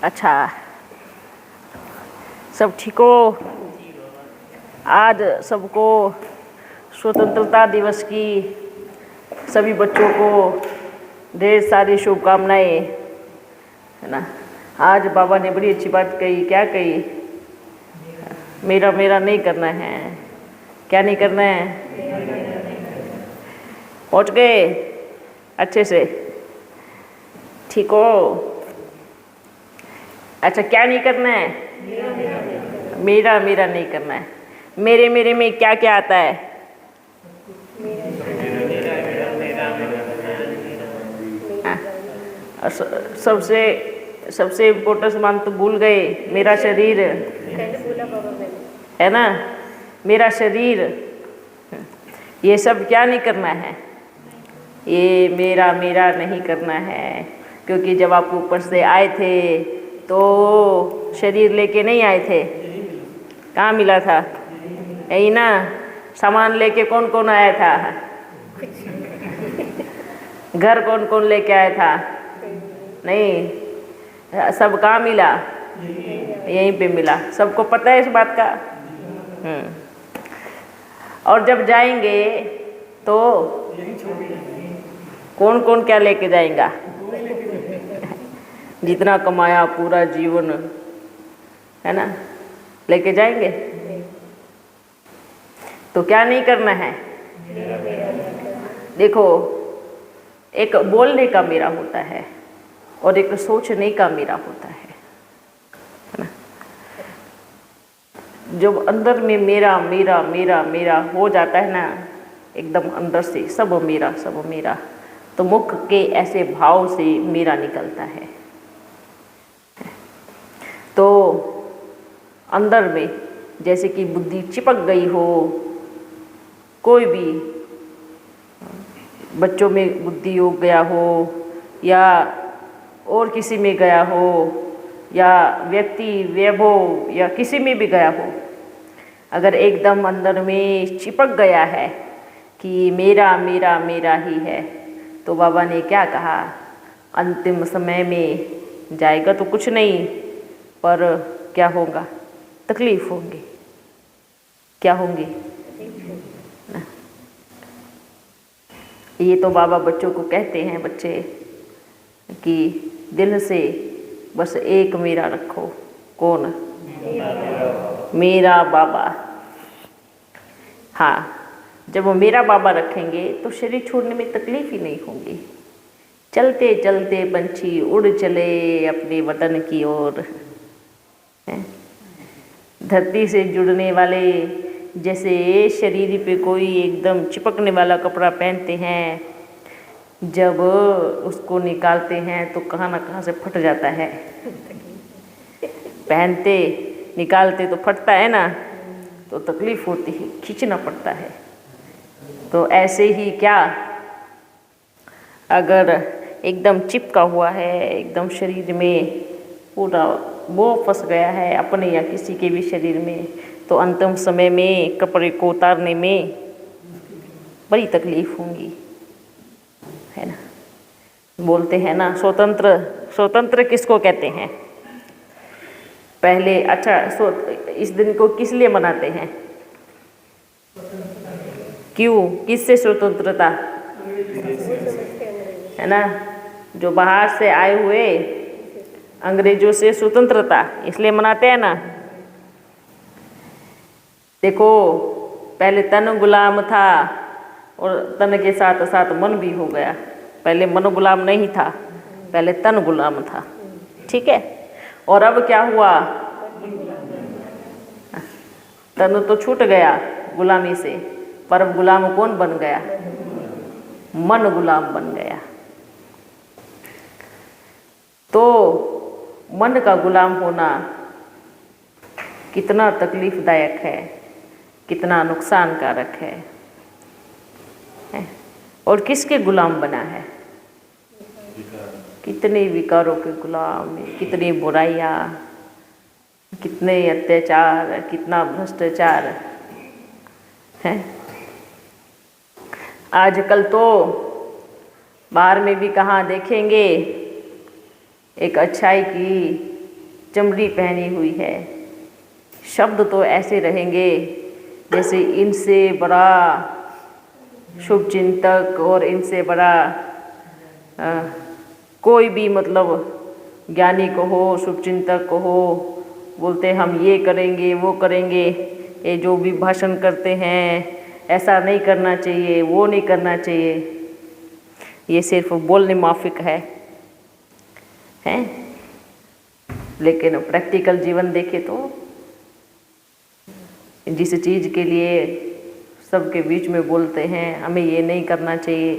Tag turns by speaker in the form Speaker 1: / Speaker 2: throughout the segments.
Speaker 1: अच्छा, सब ठीक हो? आज सबको स्वतंत्रता दिवस की सभी बच्चों को ढेर सारी शुभकामनाएं, है ना। आज बाबा ने बड़ी अच्छी बात कही। क्या कही? मेरा मेरा नहीं करना है। क्या नहीं करना है? पहुँच गए अच्छे से? ठीक हो? अच्छा, क्या नहीं करना है? मेरा मेरा नहीं करना है। मेरे मेरे में क्या क्या आता है? सबसे सबसे इम्पोर्टेंट सामान तो भूल गए। मेरा शरीर है ना, मेरा शरीर। ये सब क्या नहीं करना है? ये मेरा मेरा नहीं करना है। क्योंकि जब आप ऊपर से आए थे तो शरीर लेके नहीं आए थे। कहाँ मिला था? यही ना। सामान लेके कौन कौन आया था? घर कौन कौन लेके आया था? नहीं, सब कहाँ मिला? यहीं पे मिला। सबको पता है इस बात का? और जब जाएंगे तो कौन कौन क्या लेके जाएगा? जितना कमाया पूरा जीवन, है ना, लेके जाएंगे। तो क्या नहीं करना है? देखो, एक बोलने का मेरा होता है और एक सोचने का मेरा होता है ना। जब अंदर में मेरा मेरा मेरा मेरा हो जाता है ना, एकदम अंदर से सब मेरा, तो मुख के ऐसे भाव से मेरा निकलता है। तो अंदर में जैसे कि बुद्धि चिपक गई हो, कोई भी बच्चों में बुद्धि हो गया हो या और किसी में गया हो या व्यक्ति वैभव या किसी में भी गया हो, अगर एकदम अंदर में चिपक गया है कि मेरा मेरा मेरा ही है, तो बाबा ने क्या कहा? अंतिम समय में जाएगा तो कुछ नहीं, पर क्या होगा? तकलीफ होंगी। क्या होंगी? ये तो बाबा बच्चों को कहते हैं, बच्चे, कि दिल से बस एक मेरा रखो। कौन? मेरा बाबा। हाँ, जब वो मेरा बाबा रखेंगे तो शरीर छोड़ने में तकलीफ ही नहीं होगी। चलते चलते पंछी उड़ चले अपने वतन की ओर। धरती से जुड़ने वाले जैसे शरीर पे कोई एकदम चिपकने वाला कपड़ा पहनते हैं, जब उसको निकालते हैं तो कहाँ ना कहाँ से फट जाता है। पहनते निकालते तो फटता है ना, तो तकलीफ होती है, खींचना पड़ता है। तो ऐसे ही क्या, अगर एकदम चिपका हुआ है, एकदम शरीर में पूरा वो फंस गया है अपने या किसी के भी शरीर में, तो अंतिम समय में कपड़े को उतारने में बड़ी तकलीफ होंगी, है ना। बोलते हैं ना, स्वतंत्र स्वतंत्र किसको कहते हैं? पहले अच्छा, इस दिन को किस लिए मनाते हैं? क्यों? किससे स्वतंत्रता? है ना, जो बाहर से आए हुए अंग्रेजों से स्वतंत्रता, इसलिए मनाते हैं ना। देखो, पहले तन गुलाम था और तन के साथ साथ मन भी हो गया। पहले मन गुलाम नहीं था, पहले तन गुलाम था। ठीक है, और अब क्या हुआ? तन तो छूट गया गुलामी से, पर अब गुलाम कौन बन गया? मन गुलाम बन गया। तो मन का गुलाम होना कितना तकलीफदायक है, कितना नुकसानकारक है। और किसके गुलाम बना है? कितने विकारों के गुलाम, कितनी बुराइयाँ, कितने अत्याचार, कितना भ्रष्टाचार है। आजकल तो बाहर में भी कहाँ देखेंगे एक अच्छाई की चमड़ी पहनी हुई है। शब्द तो ऐसे रहेंगे जैसे इनसे बड़ा शुभ चिंतक और इनसे बड़ा कोई भी मतलब ज्ञानी को हो, शुभ चिंतक को हो, बोलते हम ये करेंगे वो करेंगे, ये जो भी भाषण करते हैं ऐसा नहीं करना चाहिए, वो नहीं करना चाहिए, ये सिर्फ बोलने माफिक है हैं। लेकिन प्रैक्टिकल जीवन देखे तो जिस चीज़ के लिए सबके बीच में बोलते हैं हमें ये नहीं करना चाहिए,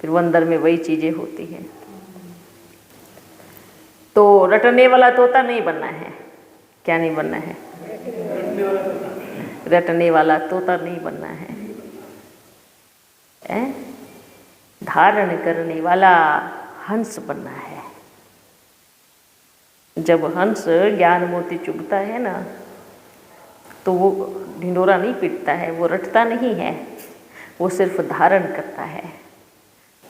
Speaker 1: फिर वो अंदर में वही चीज़ें होती हैं। तो रटने वाला तोता नहीं बनना है। क्या नहीं बनना है? रटने वाला तोता नहीं बनना है। धारण करने वाला हंस बनना है। जब हंस ज्ञान मोती चुगता है ना, तो वो ढिंढोरा नहीं पीटता है, वो रटता नहीं है, वो सिर्फ धारण करता है।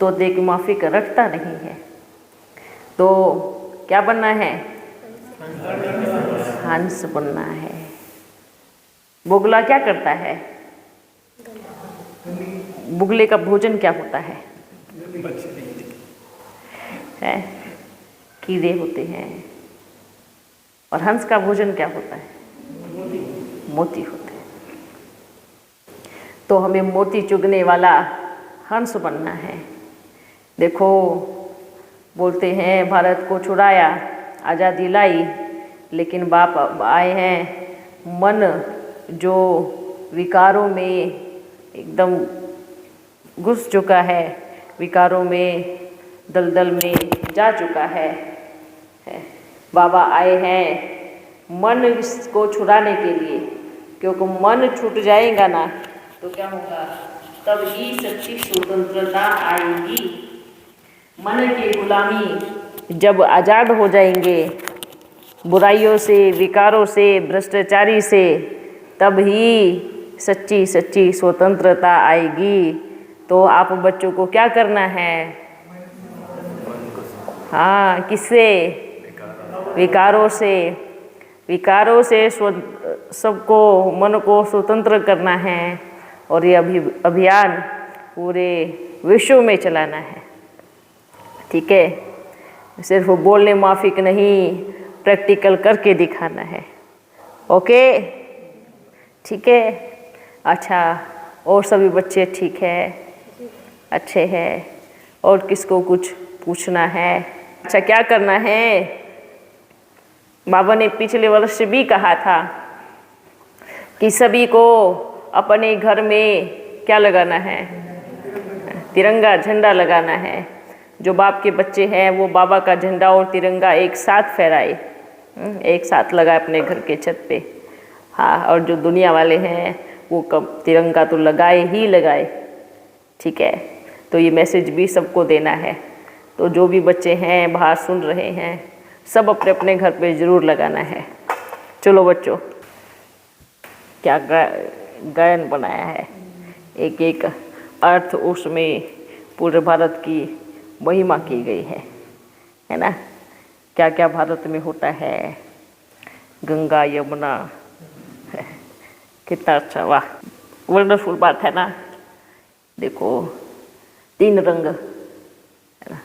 Speaker 1: तो देख माफिक रटता नहीं है। तो क्या बनना है? हंस बनना है। बुगला क्या करता है? बुगले का भोजन क्या होता है? कीड़े होते हैं। और हंस का भोजन क्या होता है? मोती होते हैं। तो हमें मोती चुगने वाला हंस बनना है। देखो बोलते हैं भारत को छुड़ाया, आज़ादी लाई, लेकिन बाप आए हैं मन जो विकारों में एकदम घुस चुका है, विकारों में दलदल में जा चुका है। बाबा आए हैं मन को छुड़ाने के लिए, क्योंकि मन छूट जाएगा ना तो क्या होगा? तब ही सच्ची स्वतंत्रता आएगी। मन की गुलामी जब आज़ाद हो जाएंगे बुराइयों से, विकारों से, भ्रष्टाचारी से, तब ही सच्ची सच्ची स्वतंत्रता आएगी। तो आप बच्चों को क्या करना है? हाँ, किससे? विकारों से। विकारों से सबको, मन को स्वतंत्र करना है। और ये अभियान पूरे विश्व में चलाना है। ठीक है? सिर्फ बोलने माफिक नहीं, प्रैक्टिकल करके दिखाना है। ओके? ठीक है? अच्छा, और सभी बच्चे ठीक है? अच्छे हैं? और किसको कुछ पूछना है? अच्छा, क्या करना है? बाबा ने पिछले वर्ष भी कहा था कि सभी को अपने घर में क्या लगाना है? तिरंगा झंडा लगाना है। जो बाप के बच्चे हैं वो बाबा का झंडा और तिरंगा एक साथ फहराए, एक साथ लगाए अपने घर के छत पे। हाँ, और जो दुनिया वाले हैं वो कब तिरंगा तो लगाए ही लगाए। ठीक है? तो ये मैसेज भी सबको देना है। तो जो भी बच्चे हैं बाहर सुन रहे हैं, सब अपने अपने घर पे ज़रूर लगाना है। चलो बच्चों, क्या गायन बनाया है, एक एक अर्थ उसमें पूरे भारत की महिमा की गई है ना? क्या क्या भारत में होता है, गंगा यमुना, कितना अच्छा, वाह, वंडरफुल बात है ना। देखो 3 रंग है ना,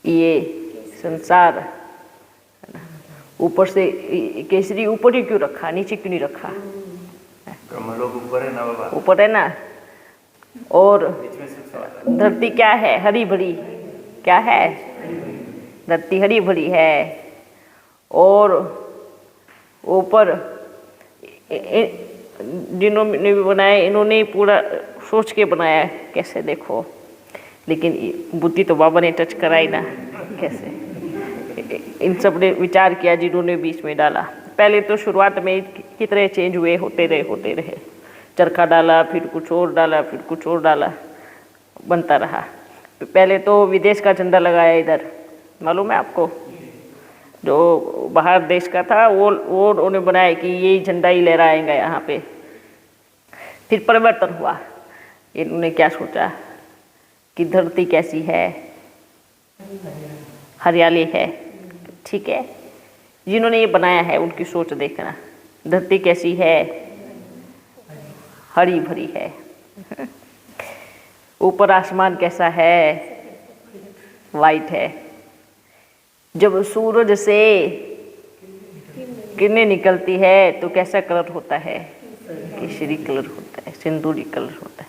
Speaker 1: ये संसार है ना, ऊपर से केसरी ऊपर ही क्यों रखा, नीचे क्यों नहीं रखा?
Speaker 2: लोग ऊपर है ना बाबा,
Speaker 1: ऊपर है ना। और धरती क्या है? हरी भरी। क्या है? धरती हरी भरी है। और ऊपर जिन्होंने भी बनाया इन्होंने पूरा सोच के बनाया कैसे, देखो। लेकिन बुद्धि तो बाबा ने टच कराई ना, कैसे इन सब ने विचार किया जिन्होंने बीच में डाला। पहले तो शुरुआत में कितने चेंज हुए, होते रहे। चरखा डाला, फिर कुछ और डाला, फिर कुछ और डाला, बनता रहा। पहले तो विदेश का झंडा लगाया इधर, मालूम है आपको? जो बाहर देश का था वो उन्होंने बनाया कि यही झंडा ही लहराएंगा यहाँ पे। फिर परिवर्तन हुआ। इन्होंने क्या सोचा कि धरती कैसी है? हरियाली है, ठीक है, जिन्होंने ये बनाया है उनकी सोच देखना, धरती कैसी है, हरी भरी है। ऊपर आसमान कैसा है, वाइट है। जब सूरज से किरणें निकलती है तो कैसा कलर होता है, केसरी कलर होता है, सिंदूरी कलर होता है।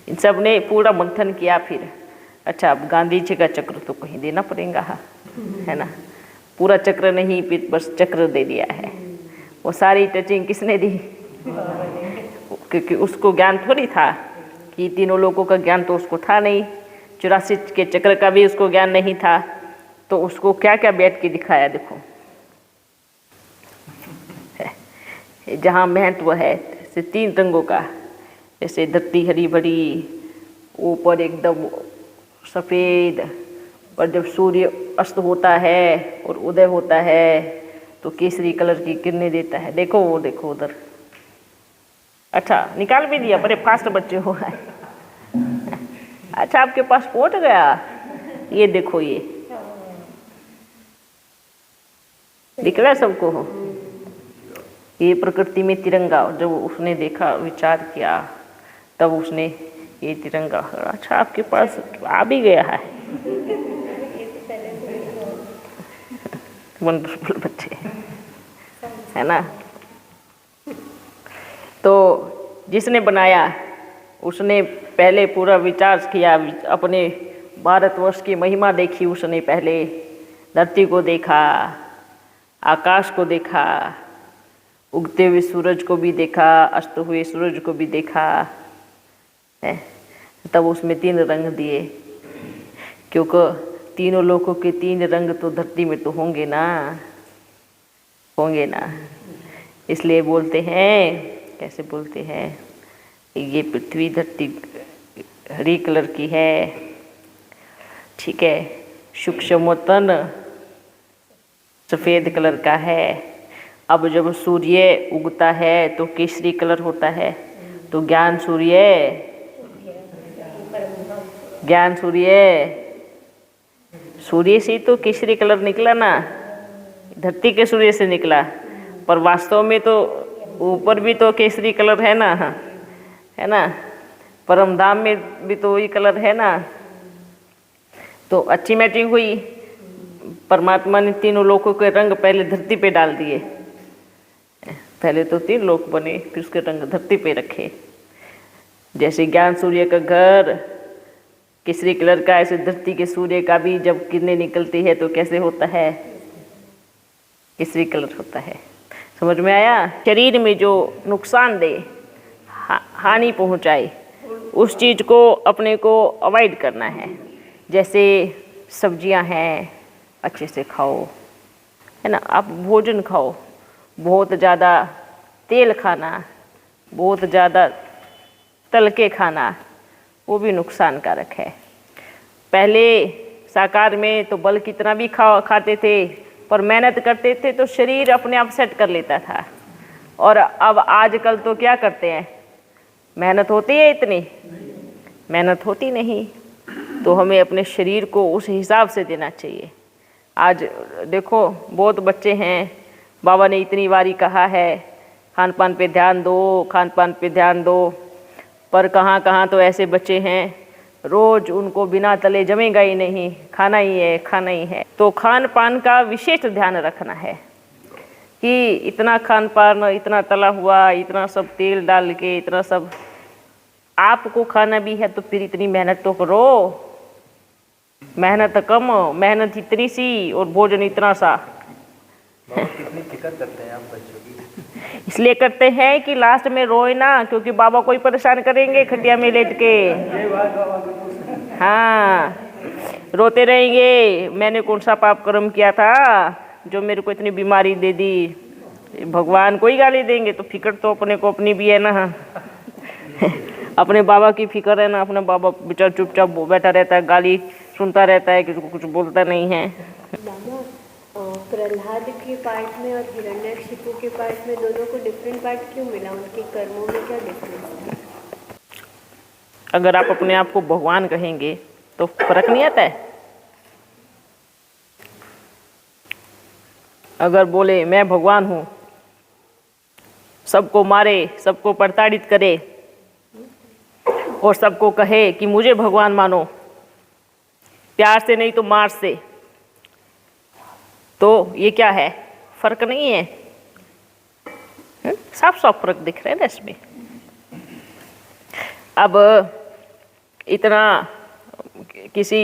Speaker 1: इन सब ने पूरा मंथन किया। फिर अच्छा, अब गांधी जी का चक्र तो कहीं देना पड़ेगा, है ना। पूरा चक्र नहीं, फिर बस चक्र दे दिया है। वो सारी टचिंग किसने दी, क्योंकि उसको ज्ञान थोड़ी था कि तीनों लोगों का ज्ञान तो उसको था नहीं, 84 के चक्र का भी उसको ज्ञान नहीं था। तो उसको क्या क्या बैठ के दिखाया, देखो जहाँ महत्व है जैसे 3 रंगों का, जैसे धरती हरी भरी, ऊपर एकदम सफ़ेद, और जब सूर्य अस्त होता है और उदय होता है तो केसरी कलर की किरणें देता है। देखो वो देखो उधर। अच्छा, निकाल भी दिया, बड़े फास्ट बच्चे हो गए। अच्छा, आपके पास पहुंच गया। ये देखो, ये दिख रहा है सबको हो। ये प्रकृति में तिरंगा, जब उसने देखा, विचार किया, तब उसने ये तिरंगा। अच्छा, आपके पास आ भी गया है। वंडरफुल बच्चे, है ना। तो जिसने बनाया उसने पहले पूरा विचार किया, अपने भारतवर्ष की महिमा देखी उसने। पहले धरती को देखा, आकाश को देखा, उगते हुए सूरज को भी देखा, अस्त हुए सूरज को भी देखा है। तब उसमें 3 रंग दिए, क्योंकि तीनों लोगों के 3 रंग तो धरती में तो होंगे ना, होंगे ना। इसलिए बोलते हैं, कैसे बोलते हैं, ये पृथ्वी धरती हरी कलर की है, ठीक है, सूक्ष्म तन सफ़ेद कलर का है। अब जब सूर्य उगता है तो केसरी कलर होता है। तो ज्ञान सूर्य सूर्य से तो केसरी कलर निकला ना, धरती के सूर्य से निकला, पर वास्तव में तो ऊपर भी तो केसरी कलर है ना, है ना। परम धाम में भी तो वही कलर है ना। तो अच्छी मैचिंग हुई। परमात्मा ने तीनों लोकों के रंग पहले धरती पे डाल दिए। पहले तो 3 लोक बने, फिर उसके रंग धरती पे रखे। जैसे ज्ञान सूर्य का घर केसरी कलर का, ऐसे धरती के सूर्य का भी जब किरणें निकलती है तो कैसे होता है, केसरी कलर होता है। समझ में आया। शरीर में जो नुकसान दे, हानि पहुंचाए, उस चीज़ को अपने को अवॉइड करना है। जैसे सब्जियां हैं, अच्छे से खाओ, है ना। आप भोजन खाओ, बहुत ज़्यादा तेल खाना, बहुत ज़्यादा तल के खाना, वो भी नुकसान कारक है। पहले शाकाहार में तो बल कितना भी खाते थे, पर मेहनत करते थे तो शरीर अपने आप सेट कर लेता था। और अब आजकल तो क्या करते हैं, मेहनत होती है, इतनी मेहनत होती नहीं। तो हमें अपने शरीर को उस हिसाब से देना चाहिए। आज देखो, बहुत बच्चे हैं, बाबा ने इतनी बारी कहा है खान पान पे ध्यान दो, खान पान पे ध्यान दो, पर कहाँ कहाँ तो ऐसे बच्चे हैं, रोज़ उनको बिना तले जमेगा ही नहीं, खाना ही है, खाना ही है। तो खान पान का विशेष ध्यान रखना है कि इतना खान पान, इतना तला हुआ, इतना सब तेल डाल के, इतना सब आपको खाना भी है तो फिर इतनी मेहनत तो करो। मेहनत कम, मेहनत इतनी सी और भोजन इतना सा।
Speaker 2: कितनी फिक्र करते हैं आप बच्चों की?
Speaker 1: इसलिए करते हैं कि लास्ट में रोए ना, क्योंकि बाबा कोई परेशान करेंगे खटिया में लेट के। हाँ, रोते रहेंगे, मैंने कौन सा पाप कर्म किया था जो मेरे को इतनी बीमारी दे दी। भगवान को ही गाली देंगे तो फिक्र तो अपने को अपनी भी है ना। अपने बाबा की फिक्र है ना। अपना बाबा बेचारा चुपचाप बैठा रहता है, गाली सुनता रहता है, किसी को कुछ बोलता नहीं है।
Speaker 3: प्रहलाद के पार्ट में और हिरण्यकशिपु के पार्ट में दोनों को डिफरेंट पार्ट क्यों मिला? उनके कर्मों में क्या डिफरेंस है?
Speaker 1: अगर आप अपने आप को भगवान कहेंगे तो फर्क नहीं आता है। अगर बोले मैं भगवान हूँ, सबको मारे, सबको प्रताड़ित करे और सबको कहे कि मुझे भगवान मानो, प्यार से नहीं तो मार से, तो ये क्या है? फर्क नहीं है? साफ साफ फर्क दिख रहा है ना इसमें। अब इतना किसी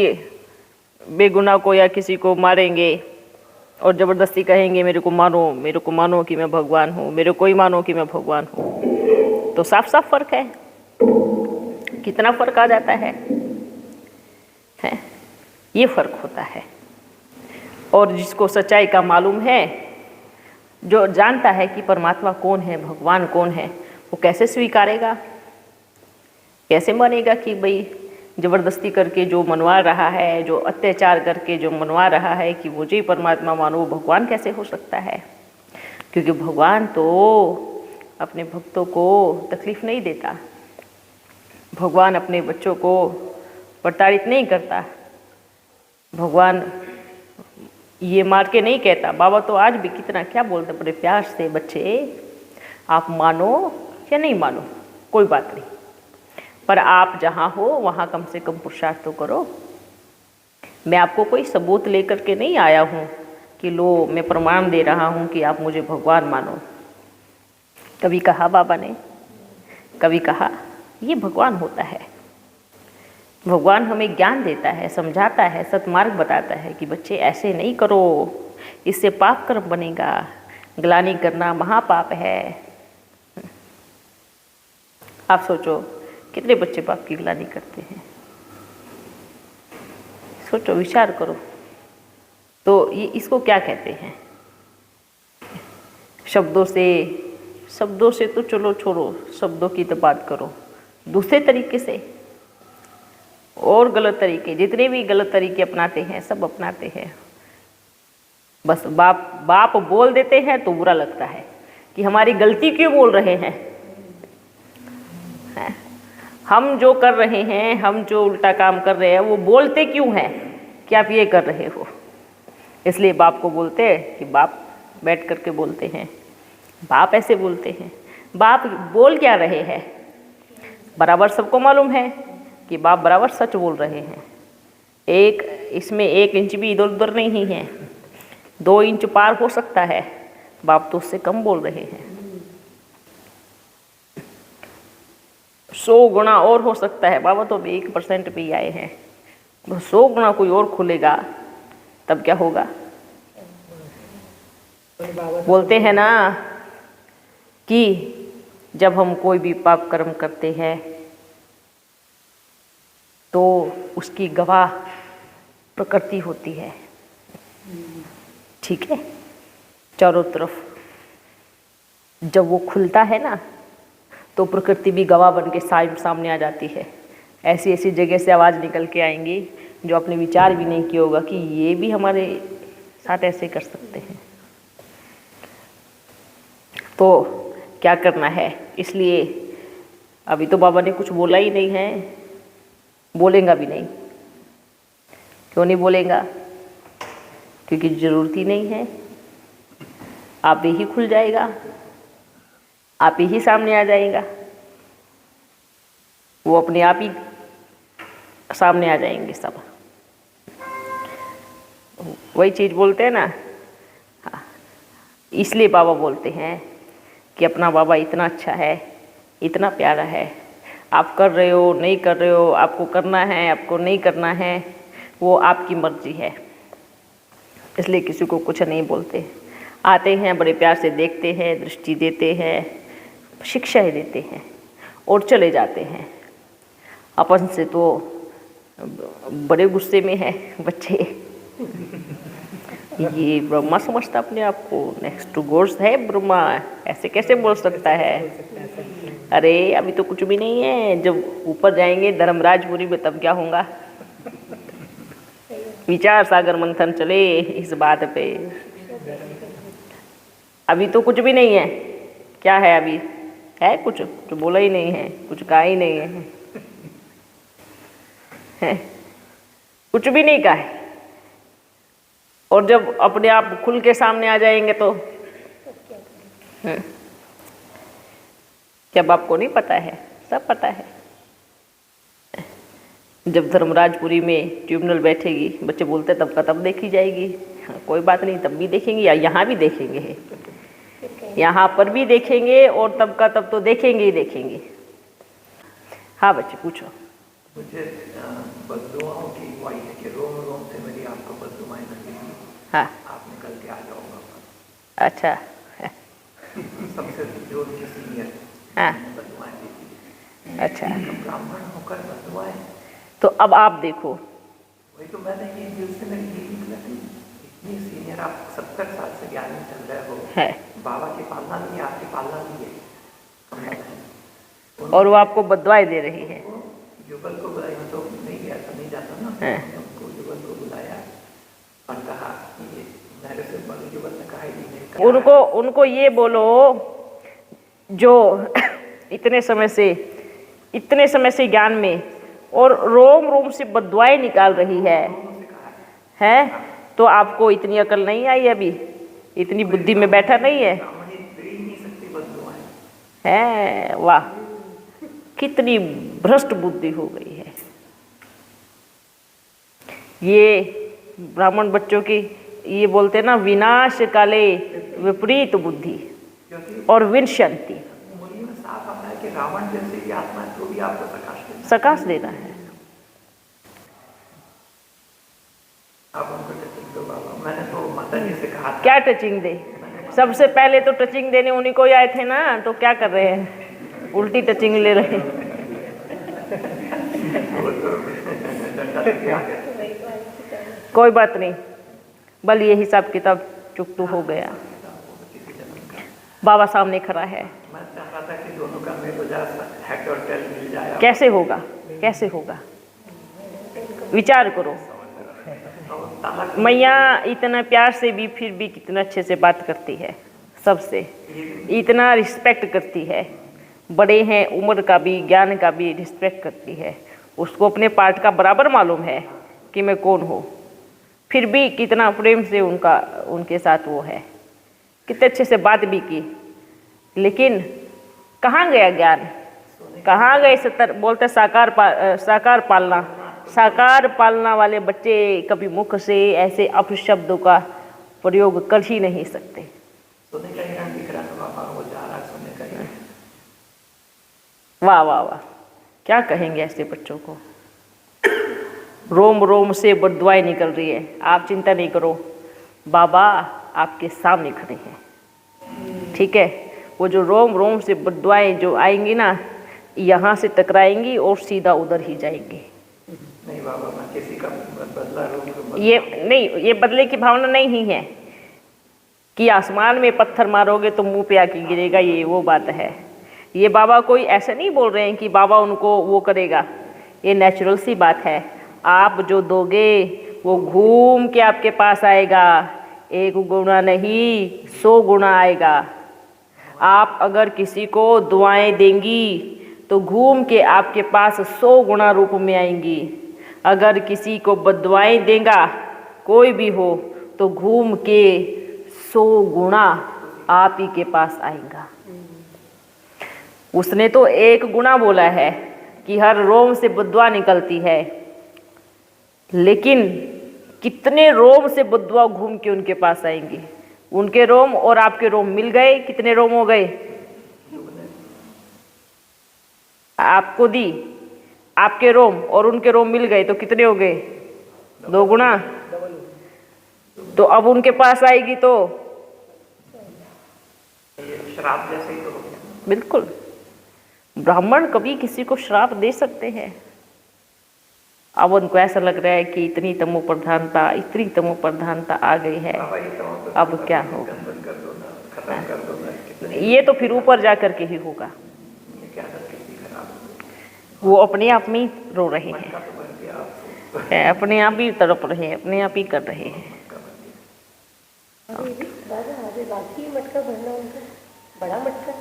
Speaker 1: बेगुनाह को या किसी को मारेंगे और ज़बरदस्ती कहेंगे मेरे को मानो कि मैं भगवान हूँ, मेरे को ही मानो कि मैं भगवान हूँ, तो साफ साफ फर्क है। कितना फर्क आ जाता है? ये फर्क होता है। और जिसको सच्चाई का मालूम है, जो जानता है कि परमात्मा कौन है, भगवान कौन है, वो कैसे स्वीकारेगा, कैसे मानेगा कि भाई ज़बरदस्ती करके जो मनवा रहा है, जो अत्याचार करके जो मनवा रहा है कि मुझे ही परमात्मा मानो, वो भगवान कैसे हो सकता है? क्योंकि भगवान तो अपने भक्तों को तकलीफ़ नहीं देता, भगवान अपने बच्चों को प्रताड़ित नहीं करता, भगवान ये मार के नहीं कहता। बाबा तो आज भी कितना क्या बोलते बड़े प्यार से, बच्चे आप मानो या नहीं मानो कोई बात नहीं, पर आप जहाँ हो वहाँ कम से कम पुरुषार्थ तो करो। मैं आपको कोई सबूत लेकर के नहीं आया हूँ कि लो मैं प्रमाण दे रहा हूँ कि आप मुझे भगवान मानो। कभी कहा बाबा ने, कभी कहा ये भगवान होता है। भगवान हमें ज्ञान देता है, समझाता है, सतमार्ग बताता है कि बच्चे ऐसे नहीं करो, इससे पाप कर्म बनेगा, ग्लानि करना महापाप है। आप सोचो कितने बच्चे पाप की ग्लानि करते हैं? सोचो, विचार करो। तो ये इसको क्या कहते हैं? शब्दों से तो चलो छोड़ो, शब्दों की तो बात करो, दूसरे तरीके से और गलत तरीके, जितने भी गलत तरीके अपनाते हैं सब अपनाते हैं। बस बाप बोल देते हैं तो बुरा लगता है कि हमारी गलती क्यों बोल रहे हैं। हम जो कर रहे हैं, हम जो उल्टा काम कर रहे हैं, वो बोलते क्यों हैं कि आप ये कर रहे हो। इसलिए बाप को बोलते हैं कि बाप बैठ करके बोलते हैं, बाप ऐसे बोलते हैं। बाप बोल क्या रहे हैं? बराबर सबको मालूम है कि बाप बराबर सच बोल रहे हैं। इसमें 1 इंच भी इधर उधर नहीं है, 2 इंच पार हो सकता है, बाप तो उससे कम बोल रहे हैं। 100 गुना और हो सकता है, बाबा तो 1% पे ही आए हैं, 100 गुना कोई और खुलेगा तब क्या होगा? बोलते हैं ना कि जब हम कोई भी पाप कर्म करते हैं तो उसकी गवाह प्रकृति होती है। ठीक है, चारों तरफ जब वो खुलता है ना तो प्रकृति भी गवाह बन के सामने आ जाती है। ऐसी ऐसी जगह से आवाज़ निकल के आएंगी जो आपने विचार भी नहीं किया होगा कि ये भी हमारे साथ ऐसे कर सकते हैं। तो क्या करना है? इसलिए अभी तो बाबा ने कुछ बोला ही नहीं है, बोलेगा भी नहीं। क्यों नहीं बोलेगा? क्योंकि ज़रूरत ही नहीं है। आप ही खुल जाएगा, आप ही सामने आ जाएगा, वो अपने आप ही सामने आ जाएंगे सब। वही चीज़ बोलते हैं ना, इसलिए बाबा बोलते हैं कि अपना बाबा इतना अच्छा है, इतना प्यारा है। आप कर रहे हो नहीं कर रहे हो, आपको करना है आपको नहीं करना है, वो आपकी मर्जी है। इसलिए किसी को कुछ नहीं बोलते। आते हैं, बड़े प्यार से देखते हैं, दृष्टि देते हैं, शिक्षाएं देते हैं और चले जाते हैं। अपन से तो बड़े गुस्से में है बच्चे। ये ब्रह्मा समझता अपने आप को, नेक्स्ट टू गॉड्स है ब्रह्मा, ऐसे कैसे बोल सकता है? अरे अभी तो कुछ भी नहीं है, जब ऊपर जाएंगे धर्मराजपुरी में तब क्या होगा। विचार सागर मंथन चले इस बात पे। अभी तो कुछ भी नहीं है। क्या है अभी? है कुछ जो बोला ही नहीं है, कुछ कहा ही नहीं है, कुछ भी नहीं कहा है। और जब अपने आप खुल के सामने आ जाएंगे तो क्या बाप को नहीं पता है? सब पता है। जब धर्मराजपुरी में ट्रिब्यूनल बैठेगी, बच्चे बोलते तब का तब देखी जाएगी। हाँ, कोई बात नहीं, तब भी देखेंगे या यहाँ भी देखेंगे, यहाँ पर भी देखेंगे और तब का तब तो देखेंगे ही देखेंगे। हाँ बच्चे पूछो।
Speaker 2: मुझे बददुआओं की वाई है कि रोम रोम से मेरी आपको बददुआएं लगी थी।
Speaker 1: हाँ
Speaker 2: आप निकल के आ जाओगा।
Speaker 1: अच्छा।
Speaker 2: सबसे जो सीनियर
Speaker 1: हाँ
Speaker 2: बददुआएं दी थी।
Speaker 1: अच्छा,
Speaker 2: ब्राह्मण होकर बददुआएं।
Speaker 1: तो अब आप देखो,
Speaker 2: वही तो मैंने ये दिल से मेरी यही निकला कि इतनी सीनियर आप 70 साल से ज्ञान में चल रहे हो
Speaker 1: है
Speaker 2: बाबा की पालना नहीं है, आपकी पालना नहीं है।
Speaker 1: और वो आपको बददुआएं दे रही है।
Speaker 2: युगल को बुलाया, तो नहीं गया तो नहीं जाता ना। उनको युगल को बुलाया और कहा ये मेरे से बड़े युगल ने कहा ही नहीं।
Speaker 1: उनको ये बोलो जो इतने समय से ज्ञान में और रोम रोम से बददुआएं निकाल रही है तो आपको इतनी अकल नहीं आई अभी, इतनी बुद्धि में बैठा नहीं है? वाह, कितनी भ्रष्ट बुद्धि हो गई है। ये ब्राह्मण बच्चों की ये बोलते हैं ना, विनाश काले विपरीत बुद्धि और विनशंति।
Speaker 2: साफ आता है कि रावण जैसे की आत्मा है तो भी आपको
Speaker 1: प्रकाश देना है।
Speaker 2: आप उनको टचिंग दो बाबा। मैंने तो माता जी से कहा था।
Speaker 1: क्या टचिंग दे? सबसे पहले तो टचिंग देने उन्हीं को ही आए थे ना, तो क्या कर रहे हैं? उल्टी टचिंग ले रहे हैं। कोई बात नहीं, बल ये हिसाब किताब चुकतू हो गया। बाबा सामने खड़ा है।
Speaker 2: मैं चाह रहा था कि दोनों का मेरे को हैक और टेल मिल जाए।
Speaker 1: कैसे होगा? कैसे होगा? विचार करो। मैया इतना प्यार से भी फिर भी कितना अच्छे से बात करती है, सबसे इतना रिस्पेक्ट करती है। बड़े हैं, उम्र का भी ज्ञान का भी रिस्पेक्ट करती है। उसको अपने पार्ट का बराबर मालूम है कि मैं कौन हूँ, फिर भी कितना प्रेम से उनके साथ वो है, कितने अच्छे से बात भी की। लेकिन कहाँ गया ज्ञान? कहाँ गए 70? बोलते साकार पालना वाले बच्चे कभी मुख से ऐसे अपशब्दों का प्रयोग कर ही नहीं सकते। वाह वाह वाह, क्या कहेंगे ऐसे बच्चों को? रोम रोम से बददुआएं निकल रही है। आप चिंता नहीं करो, बाबा आपके सामने खड़े हैं, ठीक है? वो जो रोम रोम से बददुआएं जो आएंगी ना, यहाँ से टकराएंगी और सीधा उधर ही जाएंगी।
Speaker 2: नहीं बाबा, मैं किसी का बदला लूं।
Speaker 1: ये नहीं, ये बदले की भावना नहीं है कि आसमान में पत्थर मारोगे तो मुंह पे आके गिरेगा, ये वो बात है। ये बाबा कोई ऐसे नहीं बोल रहे हैं कि बाबा उनको वो करेगा। ये नेचुरल सी बात है। आप जो दोगे वो घूम के आपके पास आएगा। 1 गुना नहीं 100 गुना आएगा। आप अगर किसी को दुआएं देंगी तो घूम के आपके पास 100 गुना रूप में आएंगी। अगर किसी को बददुआएं देगा कोई भी हो तो घूम के 100 गुना आप ही के पास आएगा। उसने तो 1 गुना बोला है कि हर रोम से बददुआ निकलती है, लेकिन कितने रोम से बददुआ घूम के उनके पास आएंगी। उनके रोम और आपके रोम मिल गए, कितने रोम हो गए? आपको दी, आपके रोम और उनके रोम मिल गए तो कितने हो गए? 2 गुना। तो अब उनके पास आएगी तो
Speaker 2: श्राप जैसे ही तो हो गया।
Speaker 1: बिल्कुल। ब्राह्मण कभी किसी को श्राप दे सकते हैं। अब उनको ऐसा लग रहा है कि इतनी तमो प्रधानता आ गई है, अब क्या होगा? ये तो फिर ऊपर जा कर के ही होगा। वो अपने आप में ही रो रहे हैं, अपने आप ही तड़प रहे हैं, अपने आप ही कर रहे हैं।
Speaker 3: मटका भरना उनका बड़ा मटका,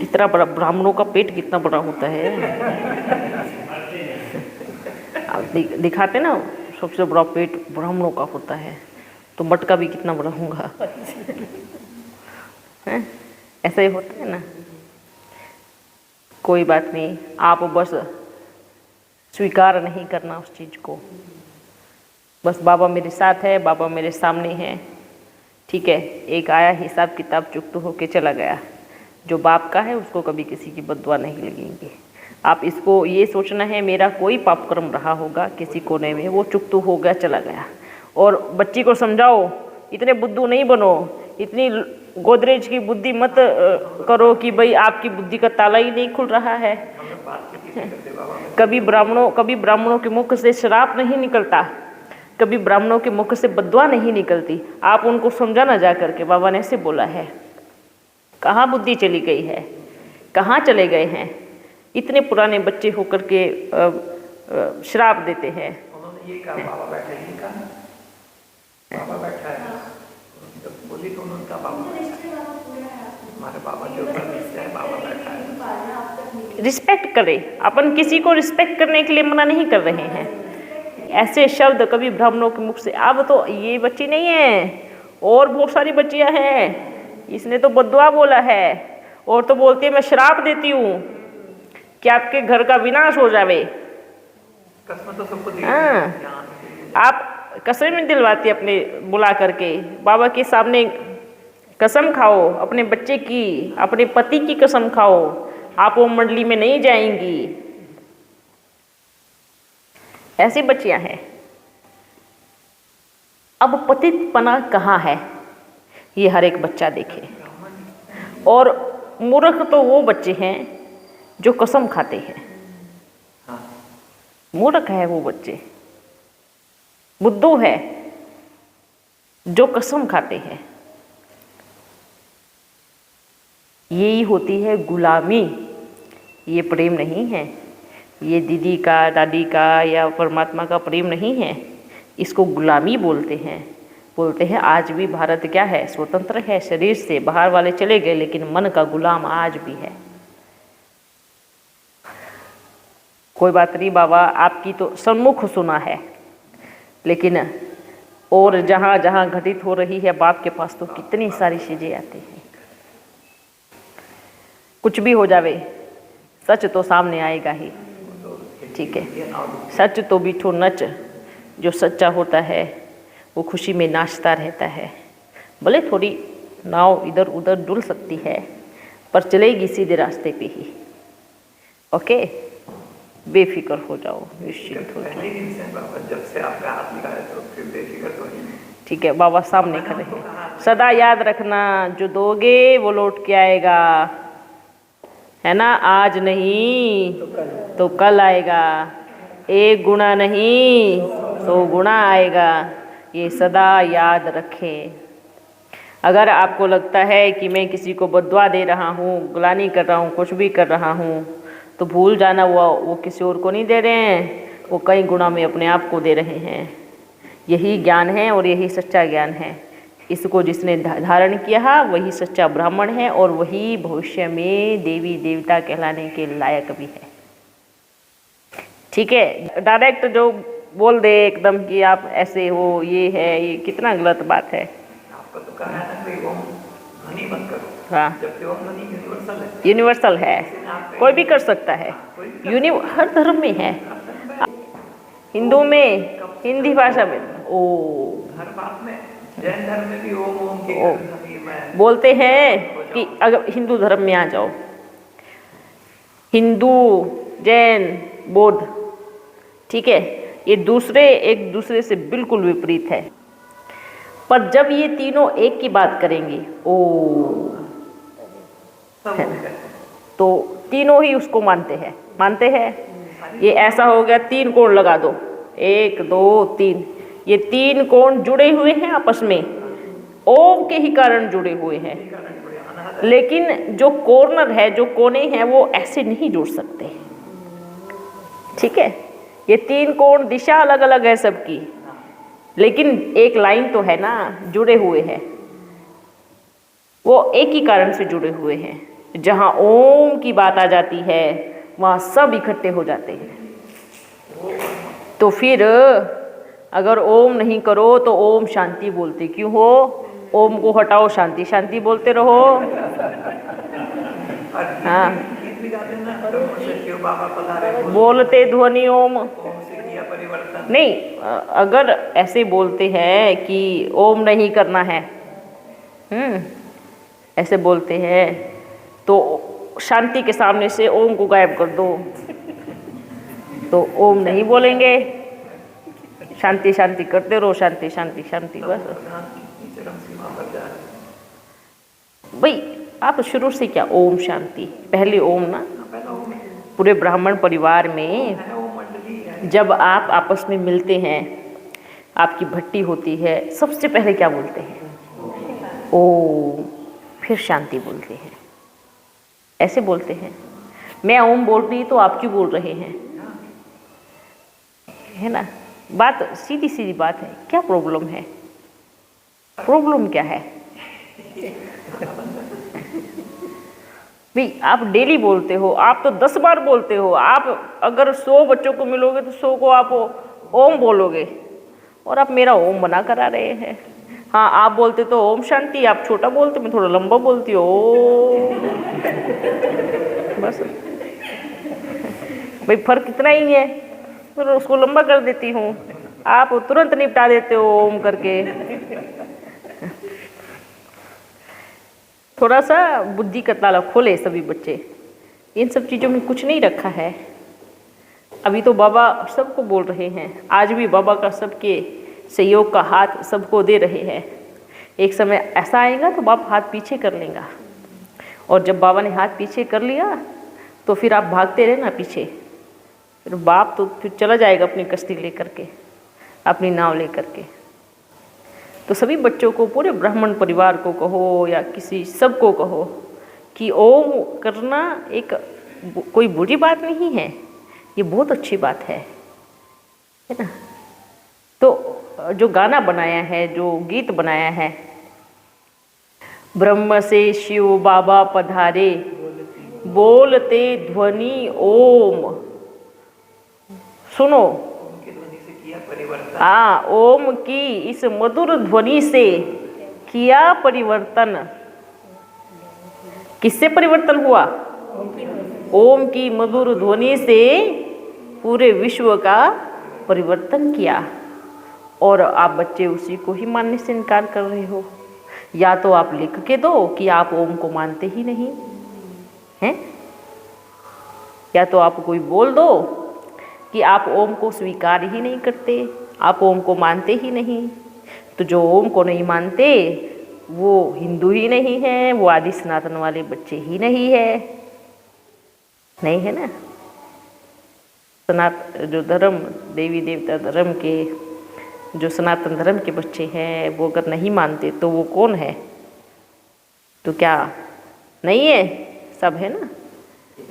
Speaker 1: इतना बड़ा। ब्राह्मणों का पेट कितना बड़ा होता है, दिखाते ना, सबसे बड़ा पेट ब्राह्मणों का होता है। तो मटका भी कितना बड़ा होगा। हैं? ऐसा ही होता है ना। कोई बात नहीं, आप बस स्वीकार नहीं करना उस चीज़ को। बस बाबा मेरे साथ है, बाबा मेरे सामने है, ठीक है। एक आया, हिसाब किताब चुकता होके चला गया। जो बाप का है उसको कभी किसी की बद्दुआ नहीं लगेंगी। आप इसको ये सोचना है मेरा कोई पाप कर्म रहा होगा किसी कोने में, वो चुकतू हो गया चला गया। और बच्ची को समझाओ, इतने बुद्धू नहीं बनो, इतनी गोदरेज की बुद्धि मत करो कि भाई आपकी बुद्धि का ताला ही नहीं खुल रहा है। कभी ब्राह्मणों के मुख से श्राप नहीं निकलता, कभी ब्राह्मणों के मुख से बद्दुआ नहीं निकलती। आप उनको समझाना जा करके, बाबा ने ऐसे बोला है। कहाँ बुद्धि चली गई है, कहाँ चले गए हैं? इतने पुराने बच्चे होकर के श्राप देते हैं।
Speaker 2: उन्होंने ये कहा, बाबा बैठा ही कहा, बाबा बैठा है। जब बोली तो उन्होंने कहा बाबा हमारे बाबा जो है, बाबा बैठा है।
Speaker 1: रिस्पेक्ट करें, अपन किसी को रिस्पेक्ट करने के लिए मना नहीं कर रहे हैं। ऐसे शब्द कभी ब्राह्मणों के मुख से, अब तो ये बच्ची नहीं है और बहुत सारी बच्चियां हैं, इसने तो बद्दुआ बोला है और तो बोलती है मैं श्राप देती हूँ कि आपके घर का विनाश हो जावे।
Speaker 2: तो सबको
Speaker 1: हाँ, आप कसम दिलवाती अपने बुला करके, बाबा के सामने कसम खाओ, अपने बच्चे की, अपने पति की कसम खाओ, आप वो मंडली में नहीं जाएंगी। ऐसी बच्चियां हैं। अब पतितपना कहाँ है ये हर एक बच्चा देखे। और मूर्ख तो वो बच्चे हैं जो कसम खाते हैं। मूर्ख है वो बच्चे, बुद्धू है जो कसम खाते हैं। यही होती है गुलामी। ये प्रेम नहीं है, ये दीदी का, दादी का या परमात्मा का प्रेम नहीं है। इसको गुलामी बोलते हैं। बोलते हैं आज भी भारत क्या है, स्वतंत्र है शरीर से, बाहर वाले चले गए लेकिन मन का गुलाम आज भी है। कोई बात नहीं बाबा, आपकी तो सम्मुख सुना है, लेकिन और जहाँ जहाँ घटित हो रही है बाप के पास तो कितनी सारी चीज़ें आती हैं। कुछ भी हो जावे, सच तो सामने आएगा ही, ठीक है। सच तो बिठो नच, जो सच्चा होता है वो खुशी में नाचता रहता है। भले थोड़ी नाव इधर उधर डुल सकती है पर चलेगी सीधे रास्ते पे ही। ओके, बेफिक्र हो जाओ, निश्चिंत हो जाओ।
Speaker 2: जब से आपका हाथ निकाले तो फिर बेफिक्र तो नहीं।
Speaker 1: ठीक है, बाबा सामने खड़े हैं। सदा याद रखना, जो दोगे वो लौट के आएगा, है ना। आज नहीं तो कल आएगा, एक गुना नहीं 100 गुना आएगा। ये सदा याद रखें। अगर आपको लगता है कि मैं किसी को बद्दुआ दे रहा हूँ, गुलामी कर रहा हूँ, कुछ भी कर रहा हूँ, तो भूल जाना वो किसी और को नहीं दे रहे हैं, वो कई गुना में अपने आप को दे रहे हैं। यही ज्ञान है और यही सच्चा ज्ञान है। इसको जिसने धारण किया वही सच्चा ब्राह्मण है और वही भविष्य में देवी देवता कहलाने के लायक भी है। ठीक है, डायरेक्ट जो बोल दे एकदम कि आप ऐसे हो, ये है, ये कितना गलत बात है।
Speaker 2: आपको तो कहा है ना कि ओम ध्वनि मत करो।
Speaker 1: हाँ,
Speaker 2: जबकि ओम ध्वनि यूनिवर्सल है।
Speaker 1: यूनिवर्सल है, कोई भी कर सकता है। हर धर्म में है, हिंदू में, हिंदी भाषा में,
Speaker 2: हर बात में, जैन धर्म में भी ओम ओम के
Speaker 1: बोलते हैं कि अगर हिंदू धर्म में आ जाओ, हिंदू, जैन, बौद्ध, ठीक है, ये एक दूसरे से बिल्कुल विपरीत है। पर जब ये तीनों एक की बात करेंगे, है ना, तो तीनों ही उसको मानते हैं। ये ऐसा हो गया, 3 कोण लगा दो, 1 2 3, ये 3 कोण जुड़े हुए हैं आपस में, ओम के ही कारण जुड़े हुए हैं। लेकिन जो कॉर्नर है, जो कोने हैं, वो ऐसे नहीं जुड़ सकते, ठीक है। ये 3 कोण दिशा अलग अलग है सबकी, लेकिन एक लाइन तो है ना, जुड़े हुए हैं। वो एक ही कारण से जुड़े हुए हैं। जहाँ ओम की बात आ जाती है वहाँ सब इकट्ठे हो जाते हैं। तो फिर अगर ओम नहीं करो तो ओम शांति बोलते क्यों हो? ओम को हटाओ, शांति शांति बोलते रहो। हाँ,
Speaker 2: गीत भी गाते हैं ना, ब्रह्म से शिव बाबा पधारे,
Speaker 1: बोलते ध्वनि ओम
Speaker 2: ओम से किया परिवर्तन।
Speaker 1: नहीं। अगर ऐसे बोलते हैं कि ओम नहीं करना है, ऐसे बोलते हैं तो शांति के सामने से ओम को गायब कर दो, तो ओम नहीं बोलेंगे। शांति शांति करते रहो, शांति शांति शांति, बस।
Speaker 2: चरम सीमा पर जा रहे
Speaker 1: भाई आप शुरू से क्या ओम शांति, पहले ओम ना।
Speaker 2: पहला ओम है,
Speaker 1: पूरे ब्राह्मण परिवार में
Speaker 2: ओम मंडली है।
Speaker 1: जब आप आपस में मिलते हैं, आपकी भट्टी होती है, सबसे पहले क्या बोलते हैं? ओम, फिर शांति बोलते हैं, ऐसे बोलते हैं। मैं ओम बोल रही तो आप क्यों बोल रहे हैं? है ना, बात सीधी सीधी बात है। क्या प्रॉब्लम है? प्रॉब्लम क्या है भाई? आप डेली बोलते हो, आप तो 10 बार बोलते हो। आप अगर 100 बच्चों को मिलोगे तो 100 को आप ओम बोलोगे, और आप मेरा ओम बना कर आ रहे हैं। हाँ, आप बोलते तो ओम शांति, आप छोटा बोलते, मैं थोड़ा लंबा बोलती हूँ ओ, बस भाई फर्क इतना ही है। फिर उसको लंबा कर देती हूँ, आप तुरंत निपटा देते हो ओम करके। थोड़ा सा बुद्धि का ताला खोले सभी बच्चे, इन सब चीज़ों में कुछ नहीं रखा है। अभी तो बाबा सबको बोल रहे हैं, आज भी बाबा का सबके सहयोग का हाथ सबको दे रहे हैं। एक समय ऐसा आएगा तो बाप हाथ पीछे कर लेगा, और जब बाबा ने हाथ पीछे कर लिया तो फिर आप भागते रहना पीछे। फिर बाप तो फिर चला जाएगा अपनी कश्ती लेकर के, अपनी नाव लेकर के। तो सभी बच्चों को, पूरे ब्राह्मण परिवार को कहो या किसी सबको कहो कि ओम करना एक कोई बुरी बात नहीं है, ये बहुत अच्छी बात है ना। तो जो गाना बनाया है, जो गीत बनाया है, ब्रह्म से शिव बाबा पधारे, बोलते ध्वनि ओम, सुनो। हाँ, ओम की इस मधुर ध्वनि से किया परिवर्तन। किससे परिवर्तन हुआ? ओम की मधुर ध्वनि से पूरे विश्व का परिवर्तन किया, और आप बच्चे उसी को ही मानने से इनकार कर रहे हो। या तो आप लिख के दो कि आप ओम को मानते ही नहीं हैं, या तो आप कोई बोल दो कि आप ओम को स्वीकार ही नहीं करते, आप ओम को मानते ही नहीं। तो जो ओम को नहीं मानते वो हिंदू ही नहीं है, वो आदि सनातन वाले बच्चे ही नहीं है, नहीं है ना। जो धर्म, देवी देवता धर्म के, जो सनातन धर्म के बच्चे हैं, वो अगर नहीं मानते तो वो कौन है? तो क्या नहीं है? सब है ना,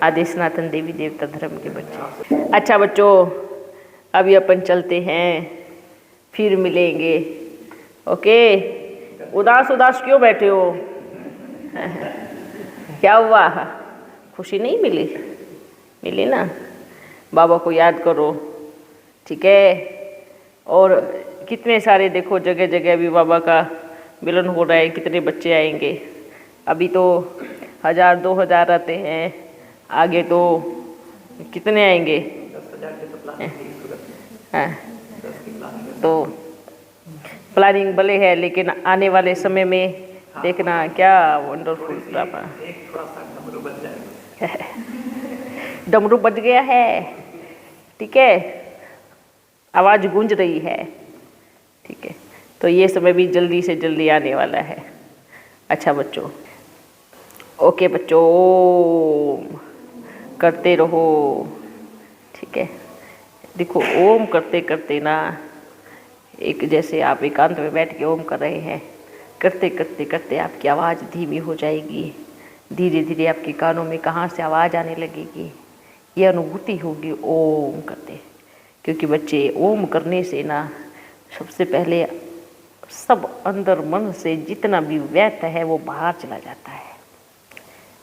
Speaker 1: आदि सनातन देवी देवता धर्म के बच्चे। अच्छा बच्चों, अभी अपन चलते हैं, फिर मिलेंगे। ओके, उदास उदास क्यों बैठे हो? क्या हुआ? खुशी नहीं मिली? मिली ना। बाबा को याद करो, ठीक है। और कितने सारे देखो जगह जगह भी बाबा का मिलन हो रहा है, कितने बच्चे आएंगे। अभी तो 1000-2000 आते हैं, आगे तो कितने आएंगे?
Speaker 2: 10,000 के तो प्लानिंग
Speaker 1: हाँ, तो प्लानिंग भले है, लेकिन आने वाले समय में देखना क्या वंडरफुल ड्रामा।
Speaker 2: एक थोड़ा सा डमरू बज जाएगा।
Speaker 1: डमरू बज गया है, ठीक है, आवाज़ गूंज रही है, ठीक है। तो ये समय भी जल्दी से जल्दी आने वाला है। अच्छा बच्चों, ओके बच्चों, ओम करते रहो, ठीक है। देखो ओम करते करते ना, एक जैसे आप एकांत में बैठ के ओम कर रहे हैं, करते करते करते आपकी आवाज़ धीमी हो जाएगी, धीरे धीरे आपके कानों में कहाँ से आवाज़ आने लगेगी, ये अनुभूति होगी ओम करते। क्योंकि बच्चे ओम करने से ना, सबसे पहले सब अंदर मन से जितना भी व्यर्थ है वो बाहर चला जाता है,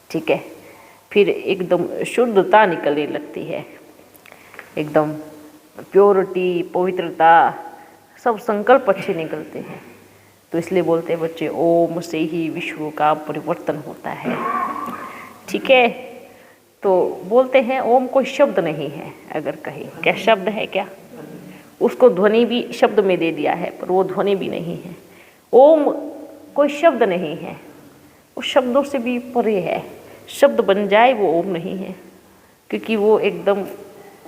Speaker 1: ठीक है। फिर एकदम शुद्धता निकलने लगती है, एकदम प्योरिटी, पवित्रता, सब संकल्प अच्छे निकलते हैं। तो इसलिए बोलते हैं बच्चे, ओम से ही विश्व का परिवर्तन होता है। ठीक है, तो बोलते हैं ओम कोई शब्द नहीं है। अगर कहे क्या शब्द है क्या, उसको ध्वनि भी शब्द में दे दिया है, पर वो ध्वनि भी नहीं है। ओम कोई शब्द नहीं है, वो शब्दों से भी परे है। शब्द बन जाए वो ओम नहीं है, क्योंकि वो एकदम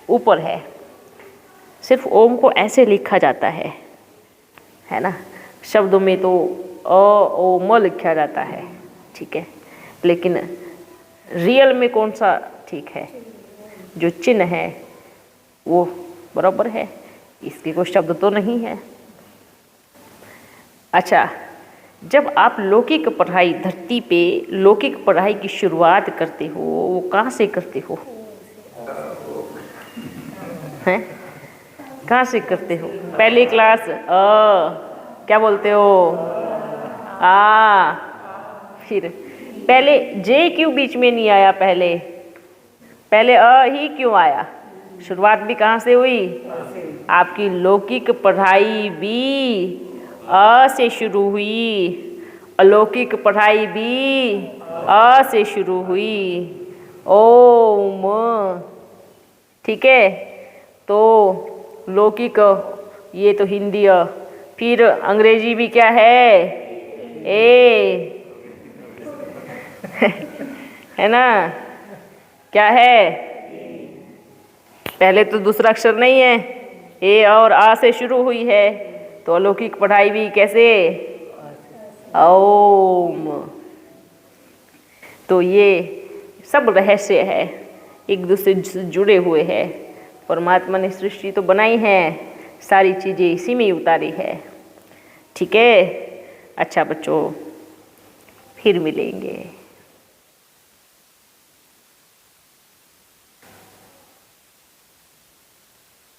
Speaker 1: ऊपर है। सिर्फ ओम को ऐसे लिखा जाता है ना। शब्दों में तो ओ म लिखा जाता है, ठीक है, लेकिन रियल में कौन सा ठीक है? जो चिन्ह है वो बराबर है, इसके कोई शब्द तो नहीं है। अच्छा, जब आप लौकिक पढ़ाई, धरती पे लौकिक पढ़ाई की शुरुआत करते हो, वो कहाँ से करते हो? हैं? कहाँ से करते हो? पहली क्लास क्या बोलते हो? फिर पहले जे क्यों बीच में नहीं आया? पहले ही क्यों आया? शुरुआत भी कहाँ से हुई? आपकी लौकिक पढ़ाई भी अ से शुरू हुई, अलौकिक पढ़ाई भी अ से शुरू हुई। ओम, ठीक है। तो लौकिक ये तो हिंदी, फिर अंग्रेजी भी क्या है? ए है ना? क्या है? पहले तो दूसरा अक्षर नहीं है, ए और आ से शुरू हुई है, तो अलौकिक पढ़ाई भी कैसे? ओम। तो ये सब रहस्य है, एक दूसरे से जुड़े हुए हैं। परमात्मा ने सृष्टि तो बनाई है, सारी चीज़ें इसी में उतारी है। ठीक है। अच्छा बच्चों, फिर मिलेंगे।